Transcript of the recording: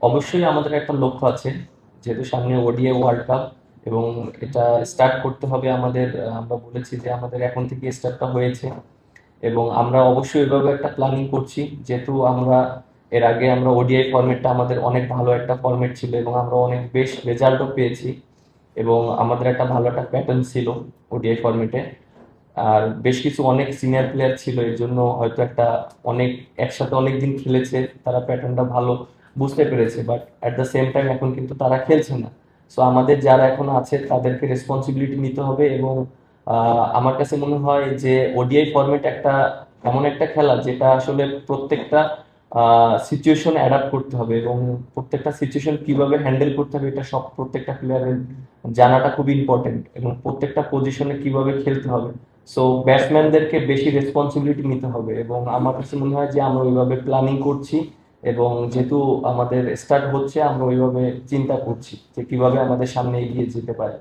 অবশ্যই আমাদের একটা লক্ষ্য আছে, যেহেতু সামনে ওডিআই ওয়ার্ল্ড কাপ এবং এটা স্টার্ট করতে হবে আমাদের। আমরা বলেছি যে আমাদের এখন থেকে স্টার্টটা হয়েছে এবং আমরা অবশ্যই এভাবে একটা প্ল্যানিং করছি, যেহেতু আমরা এর আগে আমরা ওডিআই ফরম্যাটটা আমাদের অনেক ভালো একটা ফরম্যাট ছিল এবং আমরা অনেক বেশ রেজাল্টও পেয়েছি এবং আমাদের একটা ভালো একটা প্যাটার্ন ছিল ওডিআই ফরম্যাটে। আর বেশ কিছু অনেক সিনিয়র প্লেয়ার ছিল, এর জন্য হয়তো একটা অনেক একসাথে অনেক দিন খেলেছে, তারা প্যাটার্নটা ভালো বুঝতে পেরেছে, but at the same time এখন কিন্তু তারা খেলছে না। সো আমাদের যারা এখন আছে তাদেরকে রেসপন্সিবিলিটি নিতে হবে এবং আমার কাছে মনে হয় যে ওডিআই ফরম্যাট একটা এমন একটা খেলা যেটা আসলে প্রত্যেকটা সিচুয়েশনে অ্যাডাপ্ট করতে হবে এবং প্রত্যেকটা সিচুয়েশন কিভাবে হ্যান্ডেল করতে হবে এটা সব প্রত্যেকটা প্লেয়ারের জানাটা খুব ইম্পর্টেন্ট এবং প্রত্যেকটা পজিশনে কিভাবে খেলতে হবে। সো ব্যাটসম্যানদেরকে বেশি রেসপন্সিবিলিটি নিতে হবে এবং আমার কাছে মনে হয় যে আমরা ওইভাবে প্ল্যানিং করছি এবং যেহেতু আমাদের স্টার্ট হচ্ছে আমরা ওইভাবে চিন্তা করছি যে কিভাবে আমাদের সামনে এগিয়ে যেতে পারে।